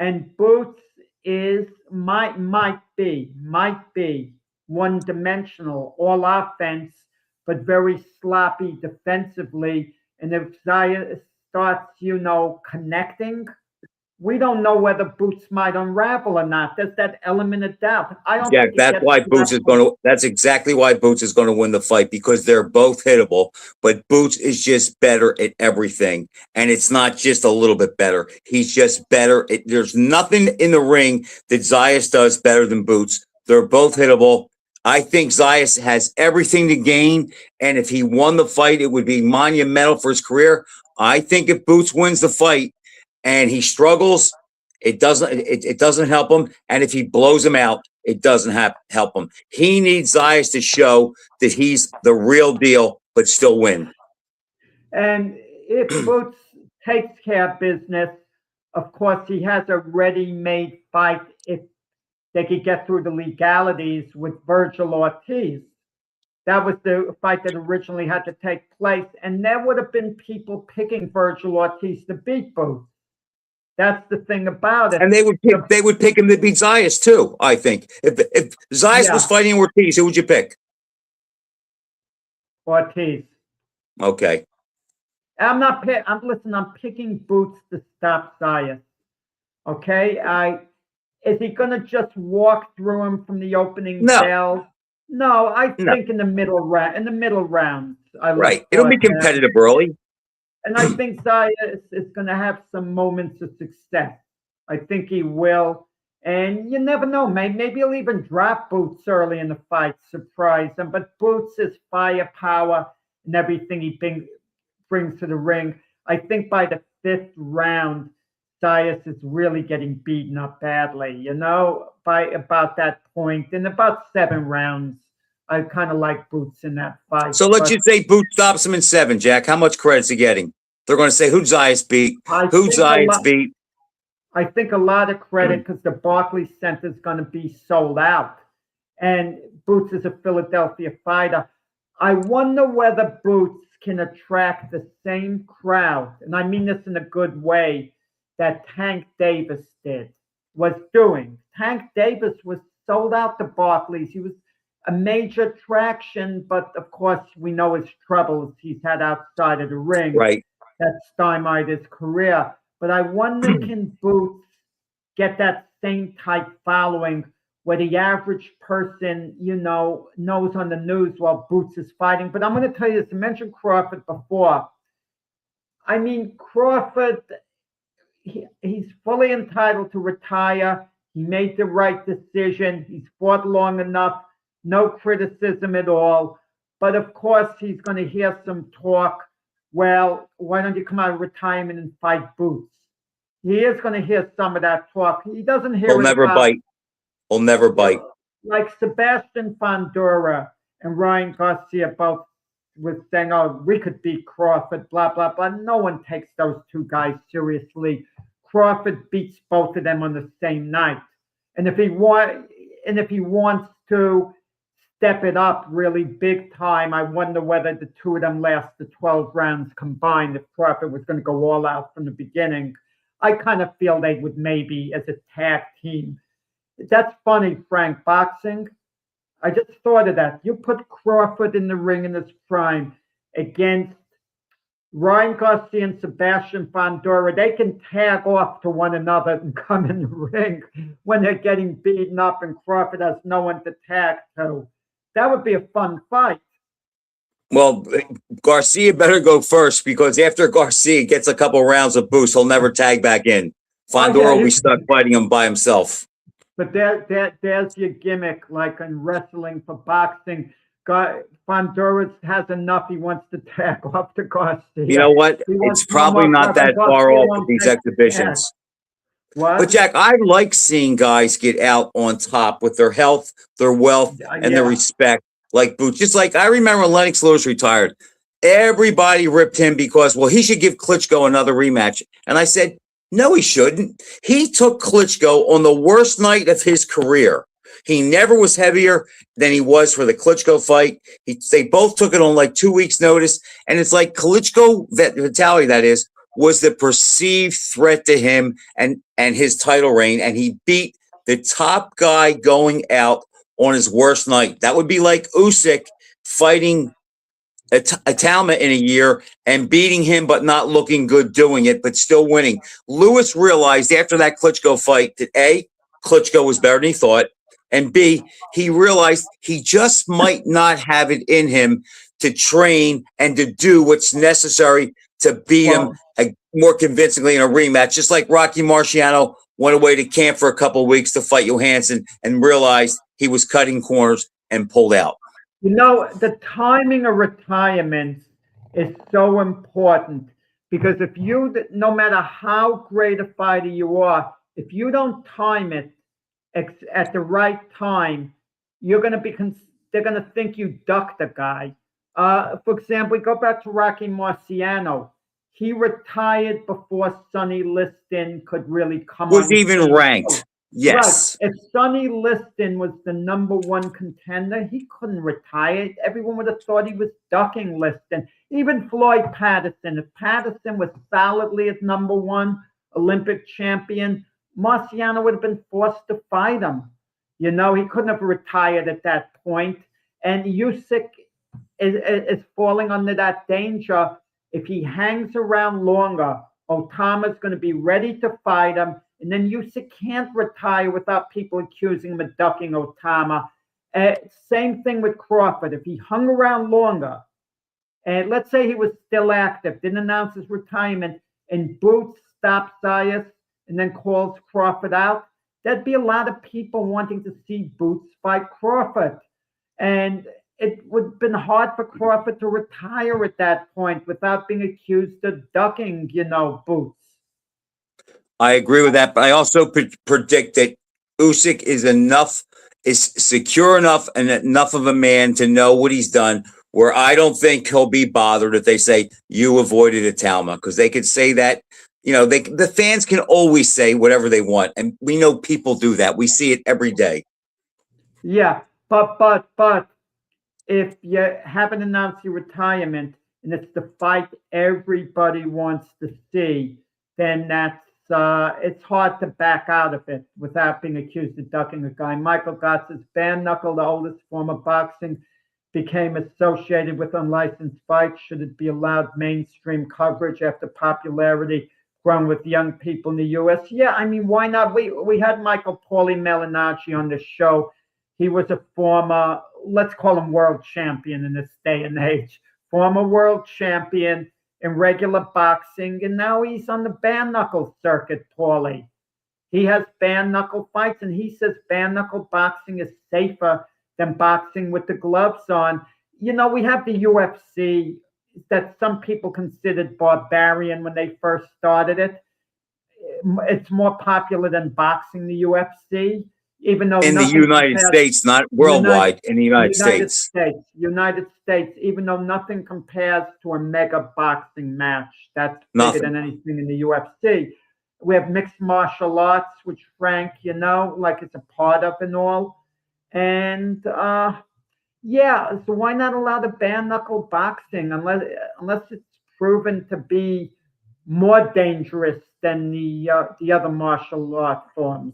And Boots is might be one-dimensional, all offense, but very sloppy defensively. And if Zaya starts, connecting, we don't know whether Boots might unravel or not. There's that element of doubt. I don't Yeah, think it that's gets why to Boots that is going point. to. That's exactly why Boots is going to win the fight, because they're both hittable. But Boots is just better at everything, and it's not just a little bit better. He's just better. There's nothing in the ring that Zayas does better than Boots. They're both hittable. I think Zayas has everything to gain, and if he won the fight, it would be monumental for his career. I think if Boots wins the fight and he struggles, it doesn't help him. And if he blows him out, it doesn't help him. He needs Zayas to show that he's the real deal, but still win. And if Boots takes care of business, of course, he has a ready-made fight if they could get through the legalities with Virgil Ortiz. That was the fight that originally had to take place. And there would have been people picking Virgil Ortiz to beat Boots. That's the thing about it. And they would pick him to beat Zayas too, I think. If Zayas was fighting Ortiz, who would you pick? Ortiz. Okay. I'm picking Boots to stop Zayas. Okay? Is he going to just walk through him from the opening bell? No, I think in the middle rounds. Right. It'll be competitive early. And I think Zayas is going to have some moments of success. I think he will. And you never know. Maybe he'll even drop Boots early in the fight, surprise him. But Boots' firepower and everything he brings to the ring, I think by the 5th round, Zayas is really getting beaten up badly, by about that point. In about 7 rounds, I kind of like Boots in that fight. So let's just say Boots stops him in 7, Jack. How much credit's he getting? They're going to say, who Zayas beat? Who Zayas beat? I think a lot of credit because the Barclays Center is going to be sold out. And Boots is a Philadelphia fighter. I wonder whether Boots can attract the same crowd, and I mean this in a good way, that Tank Davis was doing. Tank Davis was sold out to Barclays. He was a major attraction, but of course we know his troubles he's had outside of the ring. Right. That stymied his career. But I wonder, can Boots get that same type following where the average person, knows on the news while Boots is fighting? But I'm going to tell you this. I mentioned Crawford before. I mean, Crawford, he's fully entitled to retire. He made the right decision. He's fought long enough. No criticism at all. But of course, he's going to hear some talk. Well, why don't you come out of retirement and fight Boots? He is going to hear some of that talk. He doesn't hear He'll never bite. He'll never bite. Like Sebastian Fundora and Ryan Garcia both was saying, oh, we could beat Crawford, blah, blah, blah. No one takes those two guys seriously. Crawford beats both of them on the same night. And if he wants to step it up really big time, I wonder whether the two of them last the 12 rounds combined. If Crawford was going to go all out from the beginning, I kind of feel they would maybe as a tag team. That's funny, Frank. Boxing, I just thought of that. You put Crawford in the ring in his prime against Ryan Garcia and Sebastian Fundora. They can tag off to one another and come in the ring when they're getting beaten up and Crawford has no one to tag to. That would be a fun fight. Well, Garcia better go first, because after Garcia gets a couple rounds of boost, he'll nenever tag back in. Fundora will be stuck fighting him by himself. But there's your gimmick, like in wrestling for boxing. Fundora has enough. He wants to tag off to Garcia. You know what? It's probably not that far off with these exhibitions. What? But Jack, I like seeing guys get out on top with their health, their wealth, and their respect, like Boots. Just like I remember when Lennox Lewis retired, everybody ripped him because, well, he should give Klitschko another rematch. And I said, no, he shouldn't. He took Klitschko on the worst night of his career. He never was heavier than he was for the Klitschko fight. They both took it on like 2 weeks' notice. And it's like Klitschko, Vitaly, that is, was the perceived threat to him and his title reign. And he beat the top guy going out on his worst night. That would be like Usyk fighting a Talma in a year and beating him, but not looking good doing it, but still winning. Lewis realized after that Klitschko fight that A, Klitschko was better than he thought, and B, he realized he just might not have it in him to train and to do what's necessary to beat him more convincingly in a rematch. Just like Rocky Marciano went away to camp for a couple of weeks to fight Johansson and realized he was cutting corners and pulled out. You know, the timing of retirement is so important because if you, no matter how great a fighter you are, if you don't time it at the right time, you're going to be, they're going to think you ducked the guy. For example, we go back to Rocky Marciano. He retired before Sonny Liston could really come on. Was even ranked. Yes. Right. If Sonny Liston was the #1 contender, he couldn't retire. Everyone would have thought he was ducking Liston. Even Floyd Patterson. If Patterson was solidly at #1 Olympic champion, Marciano would have been forced to fight him. You know, he couldn't have retired at that point. And Usyk is falling under that danger. If he hangs around longer, Otama's going to be ready to fight him. And then Usyk can't retire without people accusing him of ducking Otama. Same thing with Crawford. If he hung around longer, and let's say he was still active, didn't announce his retirement, and Boots stops Zayas and then calls Crawford out, there'd be a lot of people wanting to see Boots fight Crawford. And it would have been hard for Crawford to retire at that point without being accused of ducking, you know, Boots. I agree with that, but I also predict that Usyk is secure enough and enough of a man to know what he's done, where I don't think he'll be bothered if they say you avoided a Talma, because they could say that, you know, the fans can always say whatever they want, and we know people do that. We see it every day. Yeah, but if you haven't announced your retirement and it's the fight everybody wants to see, then that's it's hard to back out of it without being accused of ducking a guy. Michael Gotz's bare knuckle, the oldest form of boxing, became associated with unlicensed fights. Should it be allowed mainstream coverage after popularity grown with young people in the U.S.? Yeah, I mean, why not? We had Michael Paulie Malignaggi on the show. He was a former, let's call him world champion in this day and age, former world champion in regular boxing, and now he's on the bare knuckle circuit, Paulie. He has bare knuckle fights, and he says bare knuckle boxing is safer than boxing with the gloves on. You know, we have the UFC that some people considered barbarian when they first started it. It's more popular than boxing, the UFC, even though in the United States, not worldwide, in the United States, even though nothing compares to a mega boxing match that's bigger than anything in the UFC. We have mixed martial arts, which Frank, you know, like it's a part of and all. And yeah, so why not allow the bare knuckle boxing unless it's proven to be more dangerous than the other martial art forms?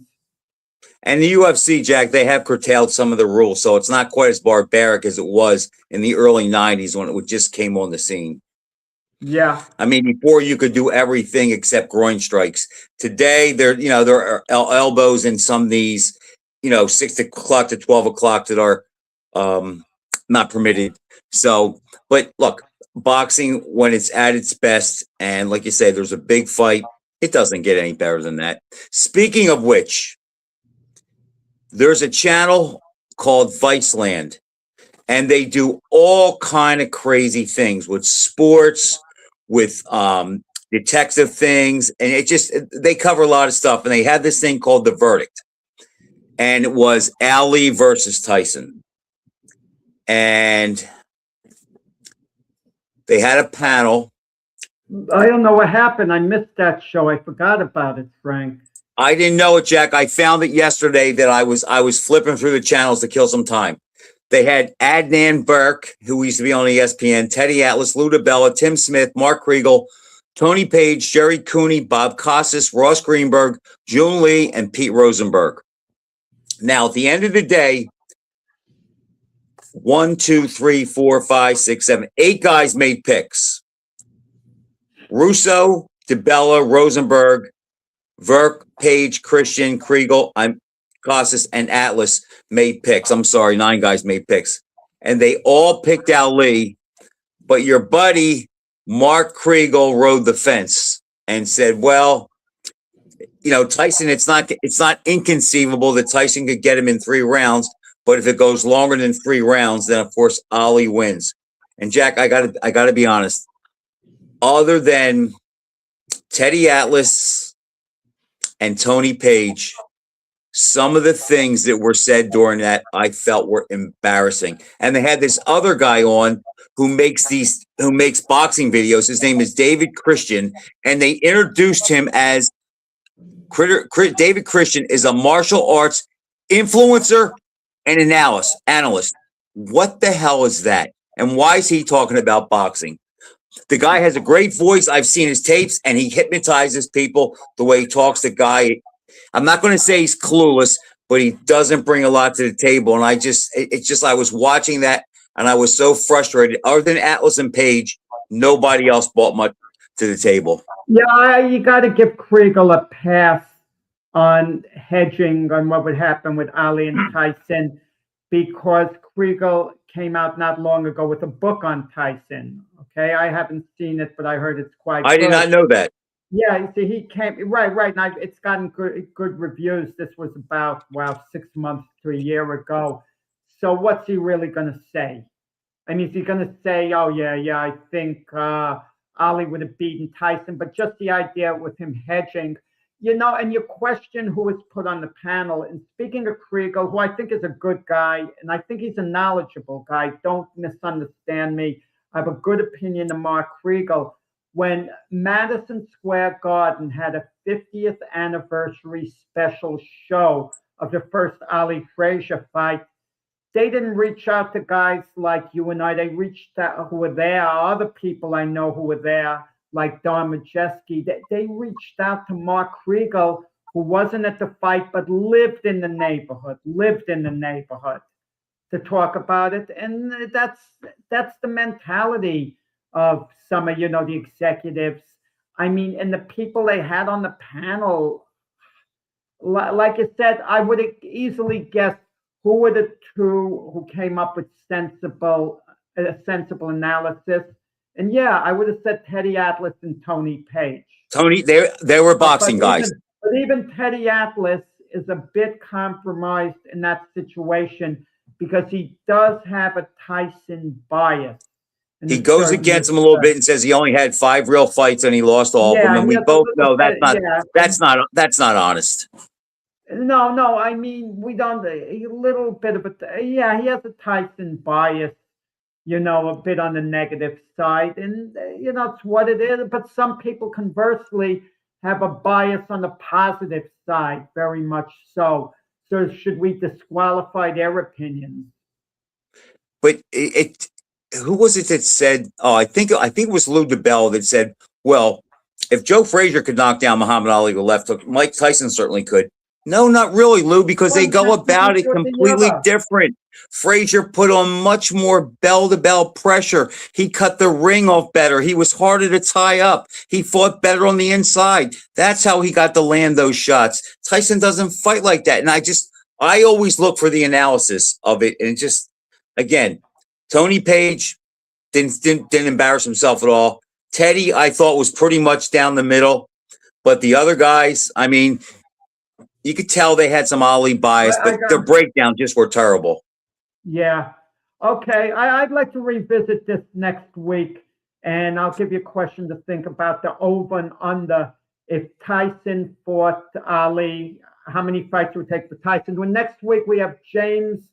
And the UFC, Jack, they have curtailed some of the rules, so it's not quite as barbaric as it was in the early 90s when it just came on the scene. Yeah. I mean, before you could do everything except groin strikes. Today, there are elbows and some knees, 6 o'clock to 12 o'clock that are not permitted. So, but look, boxing, when it's at its best, and like you say, there's a big fight, it doesn't get any better than that. Speaking of which, there's a channel called Viceland, and they do all kind of crazy things with sports, with detective things, and they cover a lot of stuff. And they had this thing called The Verdict, and it was Ali versus Tyson, and they had a panel. I don't know what happened. I missed that show. I forgot about it, Frank. I didn't know it, Jack. I found it yesterday that I was flipping through the channels to kill some time. They had Adnan Burke, who used to be on ESPN, Teddy Atlas, Lou DiBella, Tim Smith, Mark Kriegel, Tony Page, Jerry Cooney, Bob Costas, Ross Greenberg, June Lee, and Pete Rosenberg. Now, at the end of the day, 1, 2, 3, 4, 5, 6, 7, 8 guys made picks. Russo, DeBella, Rosenberg, Verk, Page, Christian, Kriegel, Costas, and Atlas made picks. I'm sorry, 9 guys made picks. And they all picked Ali, but your buddy, Mark Kriegel, rode the fence and said, well, Tyson, it's not inconceivable that Tyson could get him in 3 rounds, but if it goes longer than 3 rounds, then of course Ali wins. And Jack, I gotta be honest. Other than Teddy Atlas and Tony Page, some of the things that were said during that I felt were embarrassing. And they had this other guy on who makes boxing videos. His name is David Christian, and they introduced him as David Christian is a martial arts influencer and analyst. What the hell is that? And why is he talking about boxing? The guy has a great voice. I've seen his tapes, and he hypnotizes people the way he talks. The guy, I'm not going to say he's clueless, but he doesn't bring a lot to the table. And I was watching that, and I was so frustrated. Other than Atlas and Page, nobody else brought much to the table. Yeah, you got to give Kriegel a pass on hedging on what would happen with Ali and Tyson, because Kriegel came out not long ago with a book on Tyson. Okay, I haven't seen it, but I heard it's quite I did not know that. Yeah, you see, he came right, and it's gotten good reviews. This was about 6 months to a year ago. So what's he really going to say? I mean, is he going to say, "Oh yeah, I think Ali would have beaten Tyson," but just the idea with him hedging, and your question who was put on the panel. And speaking of Kriegel, who I think is a good guy, and I think he's a knowledgeable guy. Don't misunderstand me. I have a good opinion of Mark Kriegel. When Madison Square Garden had a 50th anniversary special show of the first Ali Frazier fight, they didn't reach out to guys like you and I. They reached out who were there. Other people I know who were there, like Don Majeski. They reached out to Mark Kriegel, who wasn't at the fight but lived in the neighborhood, to talk about it. And that's the mentality of some of, the executives. I mean, and the people they had on the panel, like I said, I would have easily guessed who were the 2 who came up with sensible analysis. And yeah, I would have said Teddy Atlas and Tony Page. Tony, they were boxing guys. But even Teddy Atlas is a bit compromised in that situation because he does have a Tyson bias. He goes against him a little bit and says he only had 5 real fights and he lost all of them. And we both know that's not honest. No. I mean, we don't. A little bit of he has a Tyson bias, a bit on the negative side, and it's what it is. But some people, conversely, have a bias on the positive side, very much so. So should we disqualify their opinions? But who was it that said? Oh, I think it was Lou DeBell that said, "Well, if Joe Frazier could knock down Muhammad Ali with a left hook, Mike Tyson certainly could." No, not really, Lou, because they go about it completely different. Frazier put on much more bell-to-bell pressure. He cut the ring off better. He was harder to tie up. He fought better on the inside. That's how he got to land those shots. Tyson doesn't fight like that. And I always look for the analysis of it. And just, again, Tony Page didn't embarrass himself at all. Teddy, I thought, was pretty much down the middle. But the other guys, I mean, you could tell they had some Ali bias, but their breakdown just were terrible. Yeah. Okay. I'd like to revisit this next week, and I'll give you a question to think about: the over and under. If Tyson fought Ali, how many fights would it take for Tyson? Well, next week we have James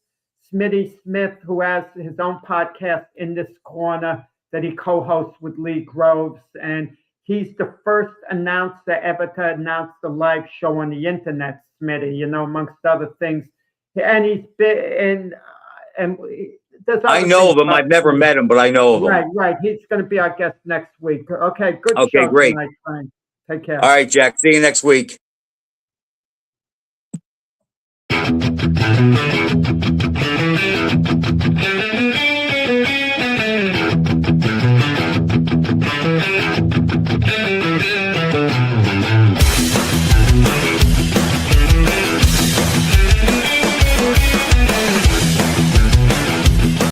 Smitty Smith, who has his own podcast, In This Corner, that he co-hosts with Lee Groves, and he's the first announcer ever to announce the live show on the internet, Smitty, amongst other things. And he's been and I know of him. I've never met him, but I know of him. Right. He's going to be our guest next week. Okay, good show. Okay, great. Tonight, Frank. Take care. All right, Jack. See you next week. Bye.